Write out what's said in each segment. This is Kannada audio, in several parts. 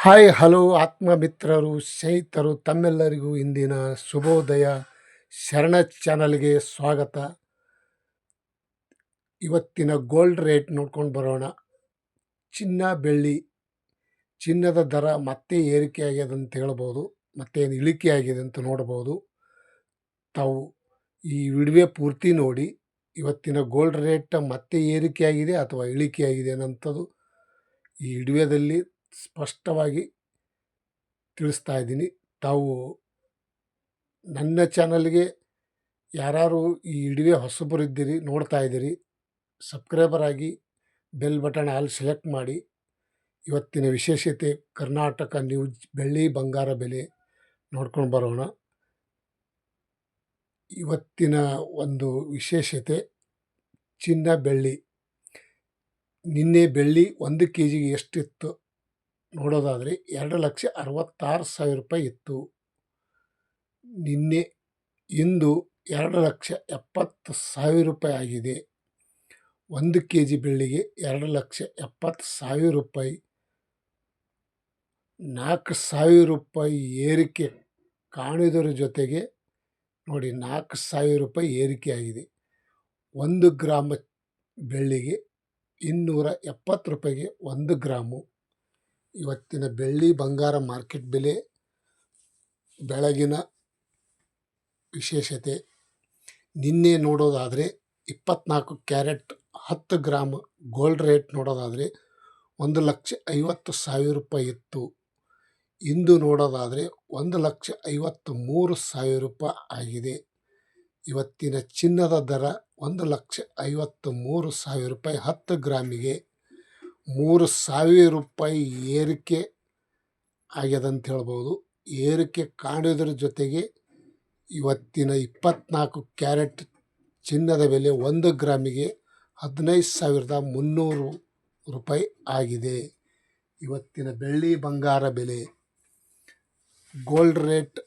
ಹಾಯ್ ಹಲೋ ಆತ್ಮಮಿತ್ರರು ಸ್ನೇಹಿತರು ತಮ್ಮೆಲ್ಲರಿಗೂ ಇಂದಿನ ಶುಭೋದಯ. ಶರಣ ಚಾನಲ್ಗೆ ಸ್ವಾಗತ. ಇವತ್ತಿನ ಗೋಲ್ಡ್ ರೇಟ್ ನೋಡ್ಕೊಂಡು ಬರೋಣ. ಚಿನ್ನದ ದರ ಮತ್ತೆ ಏರಿಕೆ ಆಗಿದೆ ಅಂತ ಹೇಳ್ಬೋದು, ಮತ್ತೇನು ಇಳಿಕೆ ಆಗಿದೆ ಅಂತ ನೋಡ್ಬೋದು. ತಾವು ಈ ವಿಡಿಯೋ ಪೂರ್ತಿ ನೋಡಿ ಇವತ್ತಿನ ಗೋಲ್ಡ್ ರೇಟ್ ಮತ್ತೆ ಏರಿಕೆ ಆಗಿದೆ ಅಥವಾ ಇಳಿಕೆ ಆಗಿದೆ ಅನ್ನೋಂಥದ್ದು ಈ ವಿಡಿಯೋದಲ್ಲಿ ಸ್ಪಷ್ಟವಾಗಿ ತಿಳಿಸ್ತಾ ಇದ್ದೀನಿ. ತಾವು ನನ್ನ ಚಾನಲ್ಗೆ ಯಾರು ಈ ವಿಡಿಯೋ ಹೊಸಬರಿದ್ದೀರಿ ನೋಡ್ತಾ ಇದ್ದೀರಿ, ಸಬ್ಸ್ಕ್ರೈಬರ್ ಆಗಿ ಬೆಲ್ ಬಟನ್ ಆಲ್ ಸೆಲೆಕ್ಟ್ ಮಾಡಿ. ಇವತ್ತಿನ ವಿಶೇಷತೆ ಕರ್ನಾಟಕ ನ್ಯೂಸ್ ಬೆಳ್ಳಿ ಬಂಗಾರ ಬೆಲೆ ನೋಡ್ಕೊಂಡು ಬರೋಣ. ಇವತ್ತಿನ ಒಂದು ವಿಶೇಷತೆ ಚಿನ್ನ ಬೆಳ್ಳಿ. ನಿನ್ನೆ ಬೆಳ್ಳಿ 1 kg ಎಷ್ಟಿತ್ತು ನೋಡೋದಾದರೆ 2,66,000 ರೂಪಾಯಿ ಇತ್ತು. ಇಂದು 2,70,000 ರೂಪಾಯಿ ಆಗಿದೆ. 1 kg ಬೆಳ್ಳಿಗೆ 2,70,000 ರೂಪಾಯಿ. 4,000 ರೂಪಾಯಿ ಏರಿಕೆ ಕಾಣುವುದರ ಜೊತೆಗೆ ನೋಡಿ 4,000 ರೂಪಾಯಿ ಏರಿಕೆ ಆಗಿದೆ. 1 ಗ್ರಾಮ್ ಬೆಳ್ಳಿಗೆ 270 ರೂಪಾಯಿಗೆ 1 ಗ್ರಾಮು. ಇವತ್ತಿನ ಬೆಳ್ಳಿ ಬಂಗಾರ ಮಾರ್ಕೆಟ್ ಬೆಲೆ ಬೆಳಗಿನ ವಿಶೇಷತೆ. ನಿನ್ನೆ ನೋಡೋದಾದರೆ 24 ಕ್ಯಾರೆಟ್ 10 ಗ್ರಾಮ್ ಗೋಲ್ಡ್ ರೇಟ್ ನೋಡೋದಾದರೆ 1,50,000 ರೂಪಾಯಿ ಇತ್ತು. ಇಂದು ನೋಡೋದಾದರೆ 1,53,000 ರೂಪಾಯಿ ಆಗಿದೆ. ಇವತ್ತಿನ ಚಿನ್ನದ ದರ 1,53,000 ರೂಪಾಯಿ. 10 ಗ್ರಾಮಿಗೆ 3,000 ರೂಪಾಯಿ ಏರಿಕೆ ಆಗ್ಯದಂತ ಹೇಳ್ಬೋದು. ಏರಿಕೆ ಕಾಣೋದ್ರ ಜೊತೆಗೆ ಇವತ್ತಿನ 24 ಕ್ಯಾರೆಟ್ ಚಿನ್ನದ ಬೆಲೆ 1 ಗ್ರಾಮಿಗೆ 15,300 ರೂಪಾಯಿ ಆಗಿದೆ. ಇವತ್ತಿನ ಬೆಳ್ಳಿ ಬಂಗಾರ ಬೆಲೆ. ಗೋಲ್ಡ್ ರೇಟ್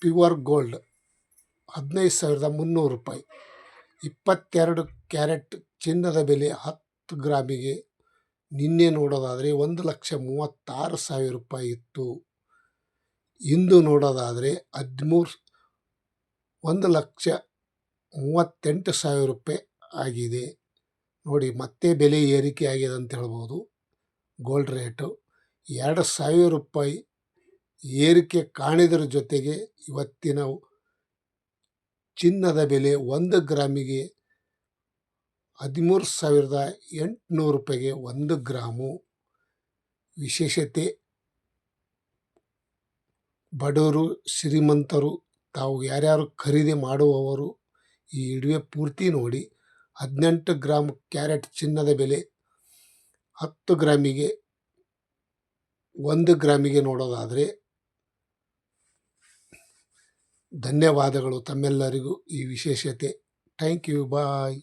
ಪ್ಯೂರ್ ಗೋಲ್ಡ್ 15,300 ರೂಪಾಯಿ. 22 ಕ್ಯಾರೆಟ್ ಚಿನ್ನದ ಬೆಲೆ 10 ಗ್ರಾಮಿಗೆ ನಿನ್ನೆ ನೋಡೋದಾದರೆ 1,36,000 ರೂಪಾಯಿ ಇತ್ತು. ಇಂದು ನೋಡೋದಾದರೆ 1,38,000 ರೂಪಾಯಿ ಆಗಿದೆ. ನೋಡಿ ಮತ್ತೆ ಬೆಲೆ ಏರಿಕೆ ಆಗಿದೆ ಅಂತ ಹೇಳ್ಬೋದು. ಗೋಲ್ಡ್ ರೇಟು 2,000 ರೂಪಾಯಿ ಏರಿಕೆ ಕಾಣಿದ್ರ ಜೊತೆಗೆ ಇವತ್ತಿನ ಚಿನ್ನದ ಬೆಲೆ 1 ಗ್ರಾಮಿಗೆ 13,800 ರೂಪಾಯಿಗೆ 1 ಗ್ರಾಮು. ವಿಶೇಷತೆ ಬಡವರು ಶ್ರೀಮಂತರು ತಾವು ಯಾರ್ಯಾರು ಖರೀದಿ ಮಾಡುವವರು ಈ ವಿಡಿಯೋ ಪೂರ್ತಿ ನೋಡಿ. 18 ಗ್ರಾಮ್ ಕ್ಯಾರೆಟ್ ಚಿನ್ನದ ಬೆಲೆ 10 ಗ್ರಾಮಿಗೆ 1 ಗ್ರಾಮಿಗೆ ನೋಡೋದಾದರೆ. ಧನ್ಯವಾದಗಳು ತಮ್ಮೆಲ್ಲರಿಗೂ ಈ ವಿಶೇಷತೆ. Thank you, bye.